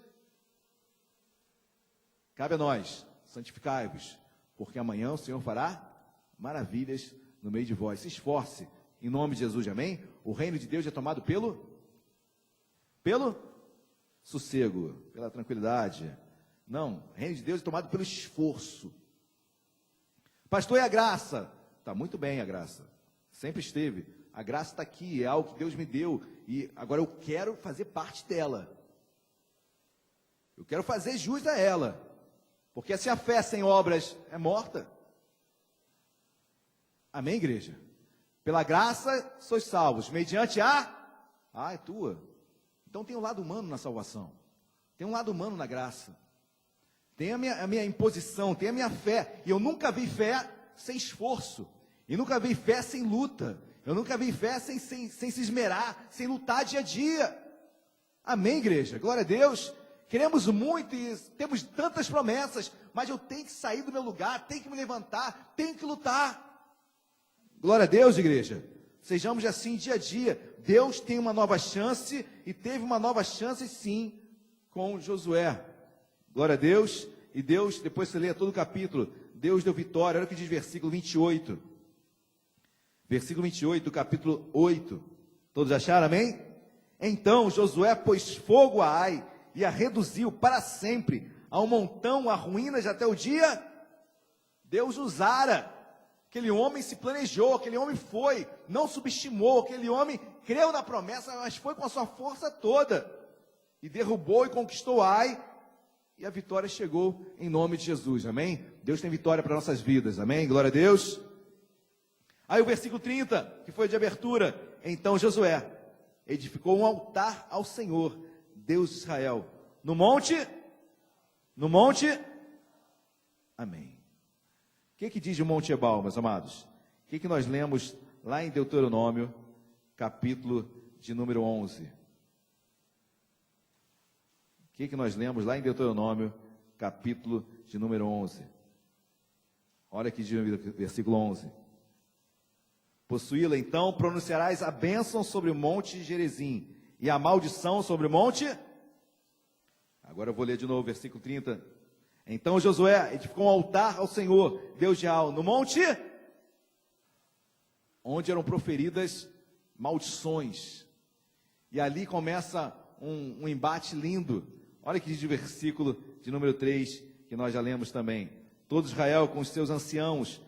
Speaker 1: Cabe a nós, santificai-vos, porque amanhã o Senhor fará maravilhas no meio de vós. Se esforce, em nome de Jesus, amém? O reino de Deus é tomado pelo sossego, pela tranquilidade. Não, o reino de Deus é tomado pelo esforço. Pastor, e a graça? Está muito bem a graça, sempre esteve. A graça está aqui, é algo que Deus me deu, e agora eu quero fazer parte dela. Eu quero fazer jus a ela. Porque se a fé sem obras é morta. Amém, igreja? Pela graça sois salvos, mediante é tua. Então tem um lado humano na salvação, tem um lado humano na graça, tem a minha imposição, tem a minha fé, e eu nunca vi fé sem esforço, e nunca vi fé sem luta, eu nunca vi fé sem se esmerar, sem lutar dia a dia. Amém, igreja? Glória a Deus. Queremos muito e temos tantas promessas, mas eu tenho que sair do meu lugar, tenho que me levantar, tenho que lutar. Glória a Deus, igreja. Sejamos assim dia a dia. Deus tem uma nova chance e teve uma nova chance sim com Josué. Glória a Deus. E Deus, depois você lê todo o capítulo, Deus deu vitória. Olha o que diz versículo 28. Versículo 28 do capítulo 8. Todos acharam, amém? Então Josué pôs fogo a Ai e a reduziu para sempre a um montão, a ruínas até o dia. Deus usara. Aquele homem se planejou, aquele homem foi, não subestimou, aquele homem creu na promessa, mas foi com a sua força toda, e derrubou e conquistou Ai, e a vitória chegou em nome de Jesus, amém? Deus tem vitória para nossas vidas, amém? Glória a Deus. Aí o versículo 30, que foi de abertura, então Josué edificou um altar ao Senhor, Deus de Israel, no monte, amém. O que diz o Monte Ebal, meus amados? O que nós lemos lá em Deuteronômio, capítulo de número 11? O que nós lemos lá em Deuteronômio, capítulo de número 11? Olha aqui, versículo 11. Possuí-la, então, pronunciarás a bênção sobre o monte Gerizim, e a maldição sobre o monte. Agora eu vou ler de novo o versículo 30. Então Josué edificou um altar ao Senhor, Deus de Israel, no monte, onde eram proferidas maldições. E ali começa um embate lindo. Olha que diz o versículo de número 3, que nós já lemos também. Todo Israel com os seus anciãos,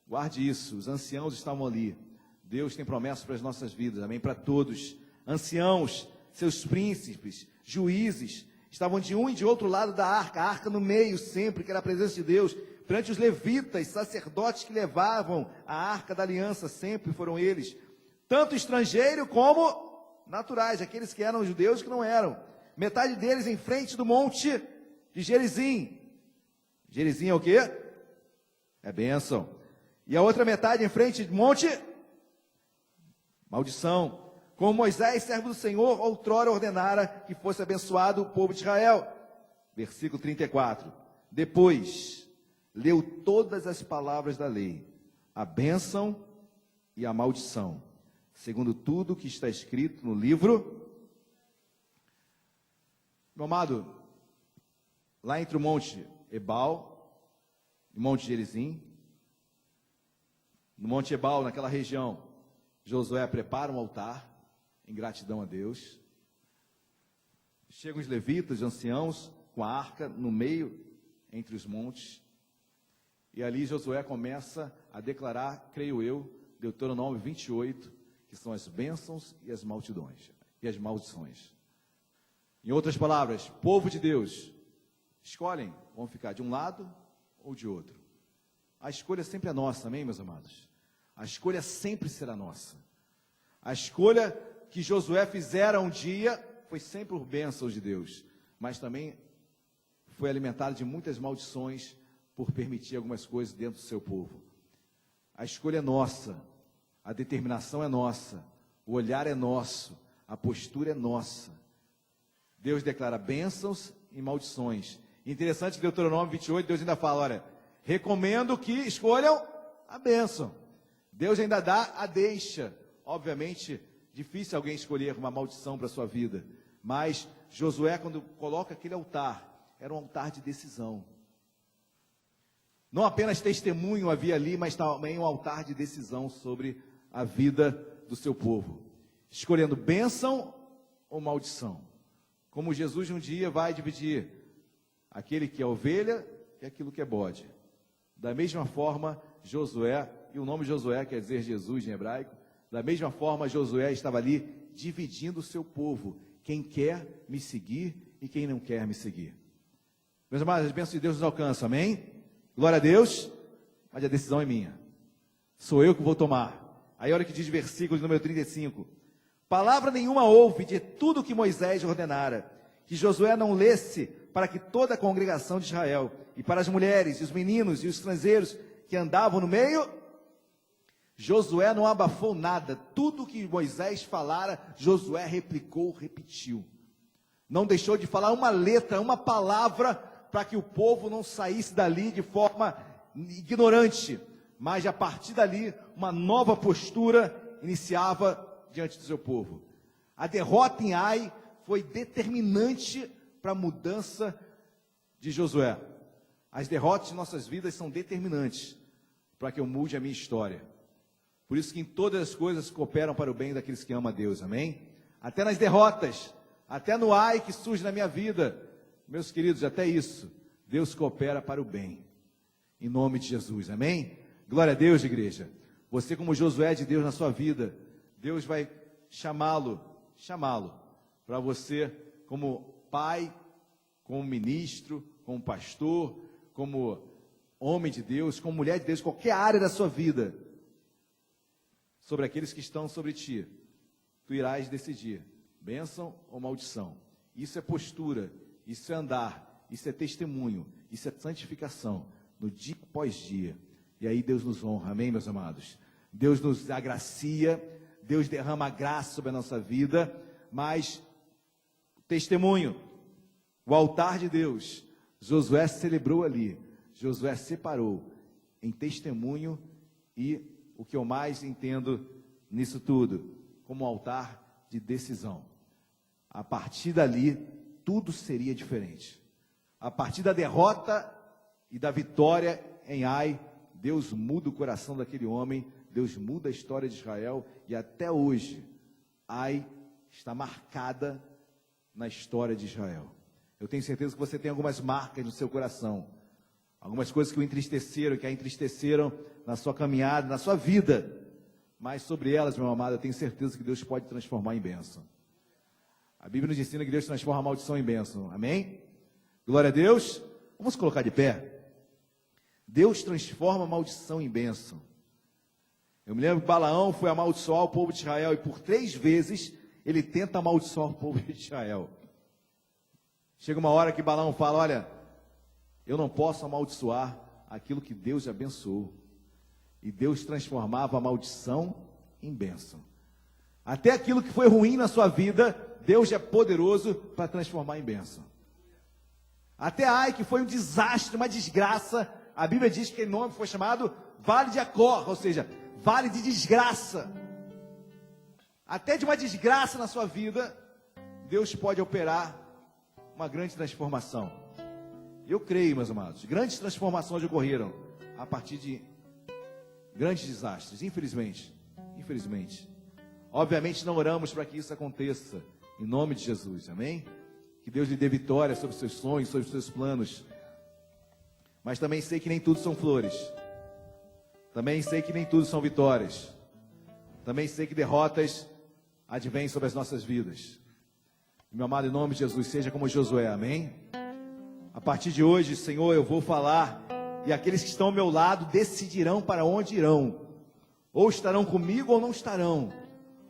Speaker 1: guarde isso, os anciãos estavam ali. Deus tem promessas para as nossas vidas, amém? Para todos. Anciãos, seus príncipes, juízes, estavam de um e de outro lado da arca, a arca no meio sempre, que era a presença de Deus, perante os levitas, sacerdotes que levavam a arca da aliança, sempre foram eles, tanto estrangeiro como naturais, aqueles que eram judeus e que não eram, metade deles em frente do monte de Gerizim. Gerizim é o quê? É bênção. E a outra metade em frente do monte, maldição. Como Moisés, servo do Senhor, outrora ordenara que fosse abençoado o povo de Israel. Versículo 34. Depois, leu todas as palavras da lei, a bênção e a maldição, segundo tudo que está escrito no livro. Meu amado, lá entre o monte Ebal no Monte Gerizim. No Monte Ebal, naquela região, Josué prepara um altar em gratidão a Deus. Chegam os levitas, os anciãos, com a arca no meio, entre os montes. E ali Josué começa a declarar, creio eu, Deuteronômio 28, que são as bênçãos e as maldições. Em outras palavras, povo de Deus, escolhem, vão ficar de um lado ou de outro. A escolha sempre é nossa, amém, meus amados? A escolha sempre será nossa. A escolha que Josué fizera um dia foi sempre por bênçãos de Deus, mas também foi alimentada de muitas maldições por permitir algumas coisas dentro do seu povo. A escolha é nossa, a determinação é nossa, o olhar é nosso, a postura é nossa. Deus declara bênçãos e maldições. Interessante que Deuteronômio 28, Deus ainda fala, olha, recomendo que escolham a bênção. Deus ainda dá a deixa. Obviamente, difícil alguém escolher uma maldição para a sua vida, mas Josué, quando coloca aquele altar, era um altar de decisão. Não apenas testemunho havia ali, mas também um altar de decisão sobre a vida do seu povo, escolhendo bênção ou maldição. Como Jesus um dia vai dividir aquele que é ovelha e aquilo que é bode. Da mesma forma, Josué, e o nome Josué quer dizer Jesus em hebraico, da mesma forma Josué estava ali dividindo o seu povo, quem quer me seguir e quem não quer me seguir. Meus amados, as bênçãos de Deus nos alcançam, amém? Glória a Deus, mas a decisão é minha. Sou eu que vou tomar. Aí olha o que diz versículo número 35. Palavra nenhuma houve de tudo que Moisés ordenara, que Josué não lesse para que toda a congregação de Israel, e para as mulheres, e os meninos, e os estrangeiros que andavam no meio, Josué não abafou nada. Tudo que Moisés falara, Josué replicou, repetiu. Não deixou de falar uma letra, uma palavra, para que o povo não saísse dali de forma ignorante, mas a partir dali, uma nova postura iniciava diante do seu povo. A derrota em Ai foi determinante para a mudança de Josué. As derrotas de nossas vidas são determinantes para que eu mude a minha história. Por isso que em todas as coisas cooperam para o bem daqueles que amam a Deus, amém? Até nas derrotas, até no ai que surge na minha vida, meus queridos, até isso, Deus coopera para o bem, em nome de Jesus, amém? Glória a Deus, igreja. Você como Josué de Deus na sua vida, Deus vai chamá-lo para você como pai, como ministro, como pastor, como homem de Deus, como mulher de Deus, qualquer área da sua vida, sobre aqueles que estão sobre ti, tu irás decidir, bênção ou maldição. Isso é postura, isso é andar, isso é testemunho, isso é santificação, no dia após dia. E aí Deus nos honra, amém, meus amados? Deus nos agracia, Deus derrama a graça sobre a nossa vida, mas testemunho, o altar de Deus, Josué celebrou ali, Josué separou em testemunho e o que eu mais entendo nisso tudo, como um altar de decisão. A partir dali, tudo seria diferente. A partir da derrota e da vitória em Ai, Deus muda o coração daquele homem, Deus muda a história de Israel, e até hoje, Ai está marcada na história de Israel. Eu tenho certeza que você tem algumas marcas no seu coração, algumas coisas que o entristeceram, que a entristeceram na sua caminhada, na sua vida, mas sobre elas, meu amado, eu tenho certeza que Deus pode transformar em bênção. A Bíblia nos ensina que Deus transforma a maldição em bênção, amém? Glória a Deus. Vamos colocar de pé. Deus transforma a maldição em bênção. Eu me lembro que Balaão foi amaldiçoar o povo de Israel, e por 3 vezes ele tenta amaldiçoar o povo de Israel. Chega uma hora que Balaão fala, olha, eu não posso amaldiçoar aquilo que Deus abençoou. E Deus transformava a maldição em bênção. Até aquilo que foi ruim na sua vida, Deus é poderoso para transformar em bênção. Até Ai, que foi um desastre, uma desgraça, a Bíblia diz que aquele nome foi chamado Vale de Acor, ou seja, vale de desgraça. Até de uma desgraça na sua vida, Deus pode operar uma grande transformação. Eu creio, meus amados, grandes transformações ocorreram a partir de grandes desastres, infelizmente. Obviamente não oramos para que isso aconteça, em nome de Jesus, amém? Que Deus lhe dê vitória sobre os seus sonhos, sobre os seus planos. Mas também sei que nem tudo são flores. Também sei que nem tudo são vitórias. Também sei que derrotas advêm sobre as nossas vidas. Meu amado, em nome de Jesus, seja como Josué, amém? A partir de hoje, Senhor, eu vou falar, e aqueles que estão ao meu lado decidirão para onde irão. Ou estarão comigo ou não estarão.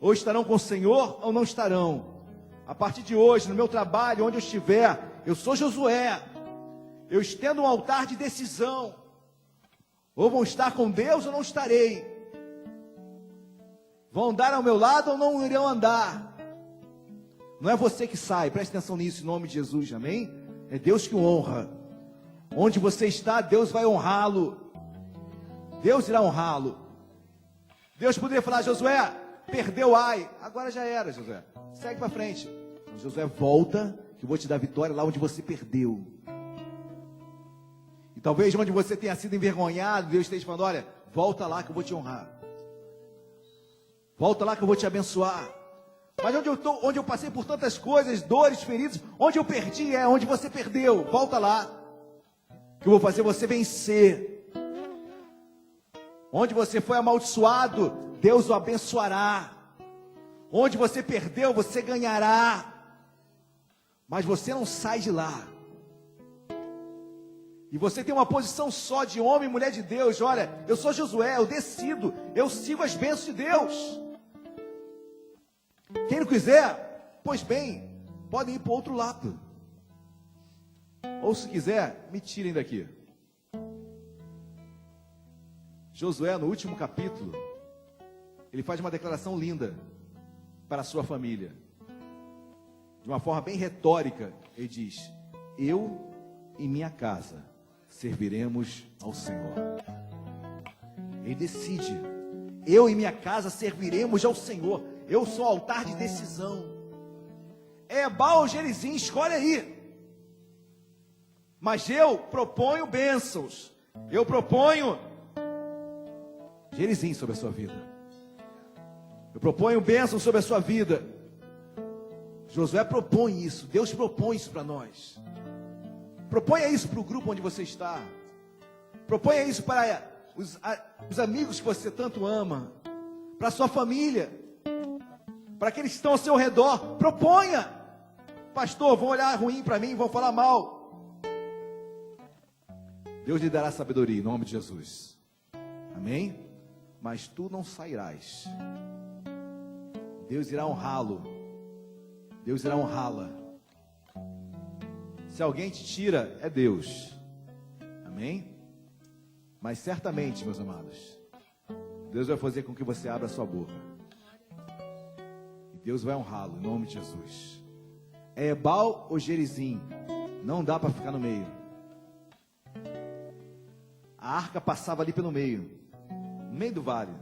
Speaker 1: Ou estarão com o Senhor ou não estarão. A partir de hoje, no meu trabalho, onde eu estiver, eu sou Josué. Eu estendo um altar de decisão. Ou vão estar com Deus ou não estarei. Vão andar ao meu lado ou não irão andar. Não é você que sai, preste atenção nisso, em nome de Jesus, amém? É Deus que o honra. Onde você está, Deus vai honrá-lo. Deus irá honrá-lo. Deus poderia falar: Josué, perdeu Ai. Agora já era, Josué. Segue para frente. Então, Josué, volta, que eu vou te dar vitória lá onde você perdeu. E talvez onde você tenha sido envergonhado, Deus esteja falando: olha, volta lá que eu vou te honrar. Volta lá que eu vou te abençoar. Mas onde eu passei por tantas coisas, dores, feridas, onde eu perdi é onde você perdeu. Volta lá, que eu vou fazer você vencer. Onde você foi amaldiçoado, Deus o abençoará. Onde você perdeu, você ganhará. Mas você não sai de lá. E você tem uma posição só de homem e mulher de Deus. Olha, eu sou Josué, eu decido, eu sigo as bênçãos de Deus. Quem não quiser, pois bem, podem ir para o outro lado. Ou se quiser, me tirem daqui. Josué, no último capítulo, ele faz uma declaração linda para a sua família. De uma forma bem retórica, ele diz: eu e minha casa serviremos ao Senhor. Ele decide: eu e minha casa serviremos ao Senhor. Eu sou altar de decisão. É Baal ou Gerizim, escolhe aí. Mas eu proponho bênçãos. Eu proponho Gerizim sobre a sua vida. Eu proponho bênçãos sobre a sua vida. Josué propõe isso. Deus propõe isso para nós. Proponha isso para o grupo onde você está. Proponha isso para os amigos que você tanto ama. Para a sua família. Para aqueles que estão ao seu redor. Proponha. Pastor, vão olhar ruim para mim, vão falar mal. Deus lhe dará sabedoria em nome de Jesus. Amém? Mas tu não sairás. Deus irá honrá-lo. Deus irá honrá-la. Se alguém te tira, é Deus. Amém? Mas certamente, meus amados, Deus vai fazer com que você abra a sua boca. E Deus vai honrá-lo em nome de Jesus. É Ebal ou Gerizim? Não dá para ficar no meio. A arca passava ali pelo meio. No meio do vale.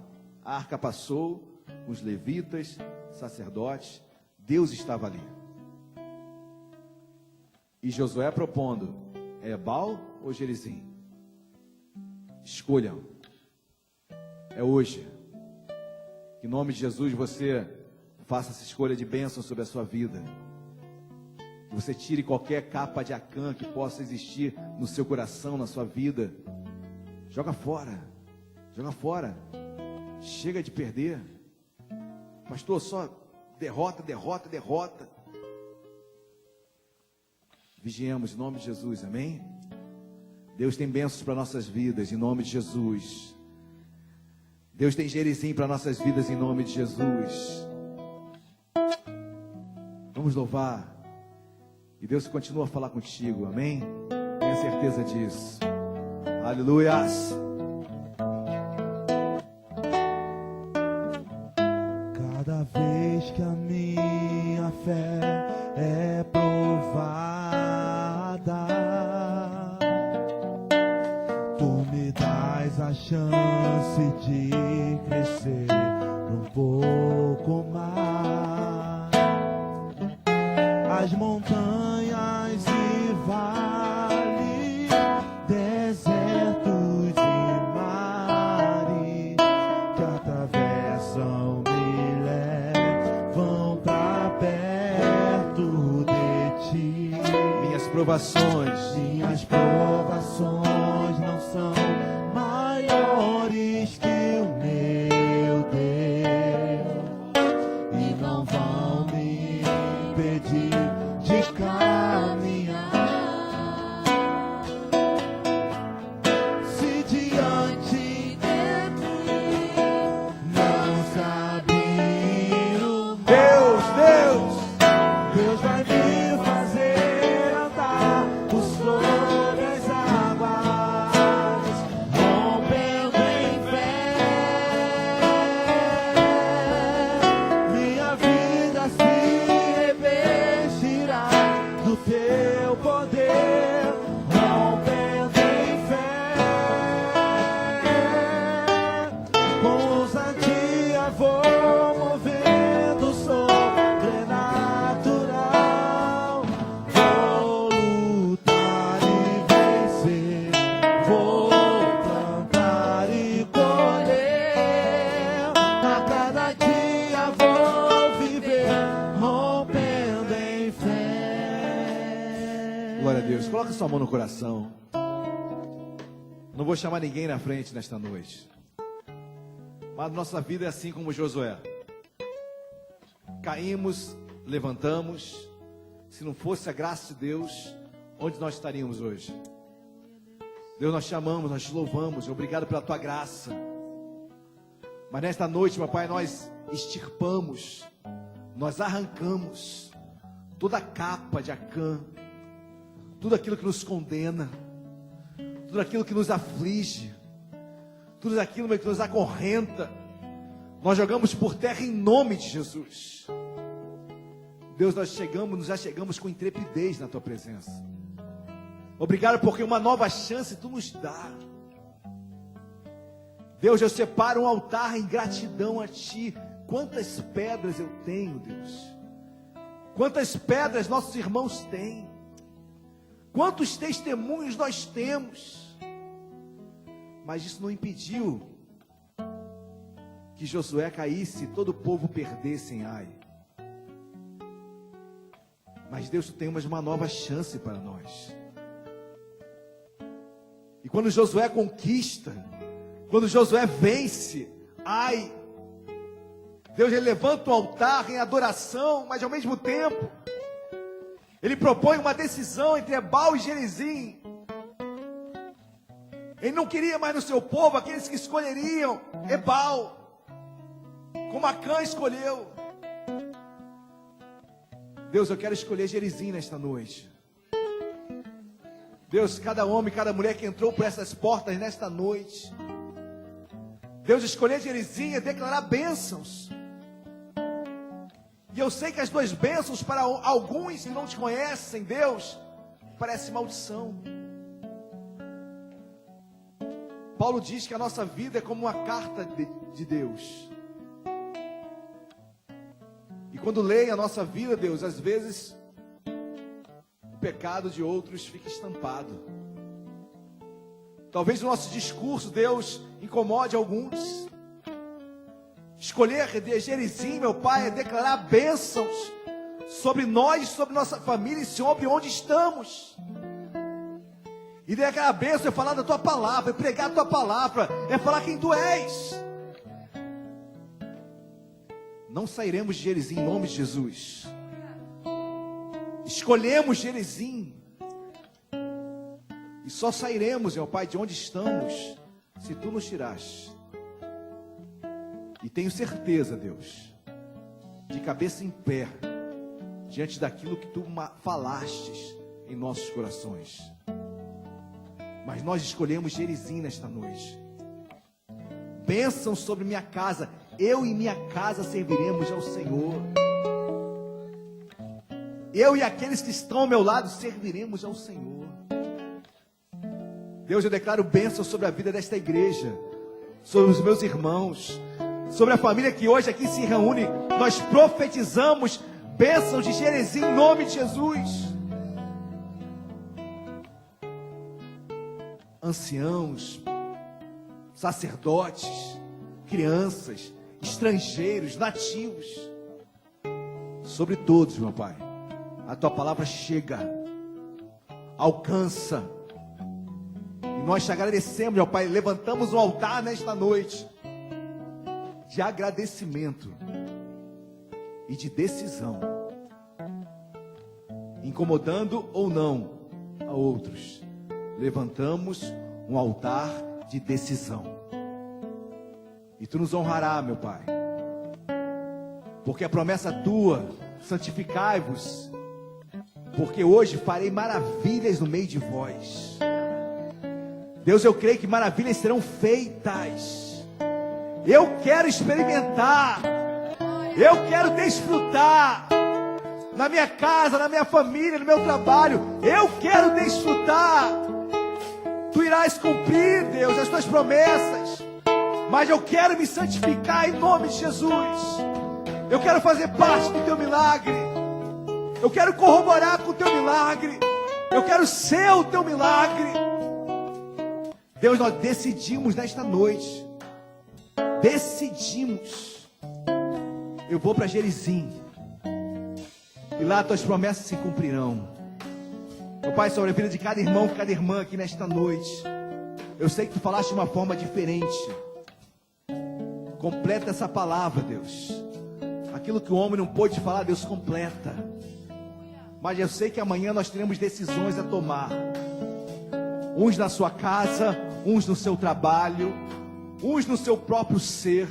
Speaker 1: A arca passou com os levitas, sacerdotes. Deus estava ali. E Josué propondo: é Ebal ou Gerizim? Escolham. É hoje. Que em nome de Jesus você faça essa escolha de bênção sobre a sua vida. Que você tire qualquer capa de Acã que possa existir no seu coração, na sua vida. Joga fora. Joga fora. Chega de perder. Pastor, só derrota, derrota, derrota. Vigiemos em nome de Jesus, amém? Deus tem bênçãos para nossas vidas em nome de Jesus. Deus tem Gerizim para nossas vidas em nome de Jesus. Vamos louvar. E Deus continua a falar contigo, amém? Tenha certeza disso. Aleluias.
Speaker 2: Cada vez que a minha fé é provada, tu me dás a chance de crescer um pouco mais. As montanhas e vales
Speaker 1: provações.
Speaker 2: Minhas provações não são maiores que o meu Deus e não vão me impedir de caminhar. Se diante de mim não se abrir o mar, Deus vai me fazer andar por sobre as águas, rompendo em fé. Minha vida se revestirá do teu poder, rompendo em fé. Com ousadia vou movendo sobrenatural. Vou lutar e vencer, vou plantar e colher. A cada dia vou viver, rompendo em fé.
Speaker 1: Glória a Deus. Coloca sua mão no coração. Não vou chamar ninguém na frente nesta noite. Mas nossa vida é assim como Josué. Caímos, levantamos. Se não fosse a graça de Deus, onde nós estaríamos hoje? Deus, nós te amamos, nós te louvamos. Obrigado pela tua graça. Mas nesta noite, meu Pai, nós extirpamos, nós arrancamos toda a capa de Acã, tudo aquilo que nos condena, tudo aquilo que nos aflige, tudo aquilo que nos acorrenta. Nós jogamos por terra em nome de Jesus. Deus, nós já chegamos com intrepidez na tua presença. Obrigado porque uma nova chance tu nos dá. Deus, eu separo um altar em gratidão a ti. Quantas pedras eu tenho, Deus. Quantas pedras nossos irmãos têm. Quantos testemunhos nós temos. Mas isso não impediu que Josué caísse e todo o povo perdesse em Ai. Mas Deus, tu tem uma nova chance para nós. E quando Josué conquista, quando Josué vence, Ai, Deus, ele levanta o altar em adoração, mas ao mesmo tempo ele propõe uma decisão entre Ebal e Gerizim. Ele não queria mais no seu povo aqueles que escolheriam Ebal, como Acã escolheu. Deus, eu quero escolher Gerizim nesta noite. Deus, cada homem, cada mulher que entrou por essas portas nesta noite, Deus, escolher Gerizim é declarar bênçãos. E eu sei que as duas bênçãos para alguns que não te conhecem, Deus, parece maldição. Paulo diz que a nossa vida é como uma carta de Deus. E quando leem a nossa vida, Deus, às vezes o pecado de outros fica estampado. Talvez o nosso discurso, Deus, incomode alguns. Escolher Gerizim, meu Pai, é declarar bênçãos sobre nós, sobre nossa família e sobre onde estamos. E declarar bênção é falar da tua palavra, é pregar a tua palavra, é falar quem tu és. Não sairemos de Gerizim em nome de Jesus. Escolhemos Gerizim. E só sairemos, meu Pai, de onde estamos, se tu nos tiraste. E tenho certeza, Deus, de cabeça em pé, diante daquilo que tu falastes em nossos corações. Mas nós escolhemos Gerizim nesta noite. Bênção sobre minha casa. Eu e minha casa serviremos ao Senhor. Eu e aqueles que estão ao meu lado serviremos ao Senhor. Deus, eu declaro bênção sobre a vida desta igreja, sobre os meus irmãos, sobre a família que hoje aqui se reúne. Nós profetizamos bênçãos de Gerizim em nome de Jesus. Anciãos, sacerdotes, crianças, estrangeiros, nativos, sobre todos, meu Pai, a tua palavra chega alcança. E nós te agradecemos, meu Pai, levantamos um altar nesta noite de agradecimento e de decisão, incomodando ou não a outros. Levantamos um altar de decisão. E tu nos honrará, meu Pai, porque a promessa tua, santificai-vos, porque hoje farei maravilhas no meio de vós. Deus, eu creio que maravilhas serão feitas. Eu quero experimentar, eu quero desfrutar, na minha casa, na minha família, no meu trabalho, eu quero desfrutar. Tu irás cumprir, Deus, as tuas promessas, mas eu quero me santificar em nome de Jesus. Eu quero fazer parte do teu milagre, eu quero corroborar com o teu milagre, eu quero ser o teu milagre. Deus, nós decidimos nesta noite, decidimos, eu vou para Gerizim, e lá tuas promessas se cumprirão. Meu Pai, sobre a vida de cada irmão, cada irmã aqui nesta noite, eu sei que tu falaste de uma forma diferente. Completa essa palavra, Deus. Aquilo que o homem não pôde falar, Deus, completa. Mas eu sei que amanhã nós teremos decisões a tomar. Uns na sua casa, uns no seu trabalho, uns no seu próprio ser.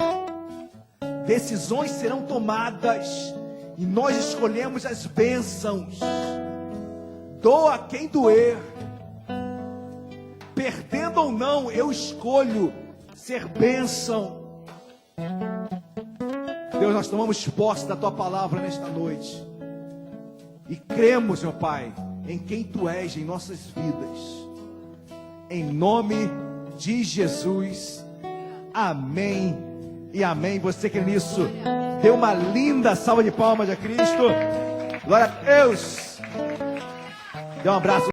Speaker 1: Decisões serão tomadas e nós escolhemos as bênçãos. Doa quem doer. Perdendo ou não, eu escolho ser bênção. Deus, nós tomamos posse da tua palavra nesta noite e cremos, meu Pai, em quem tu és em nossas vidas. Em nome de Jesus, amém e amém. Você crê nisso? Dê uma linda salva de palmas a Cristo. Glória a Deus. Dê um abraço.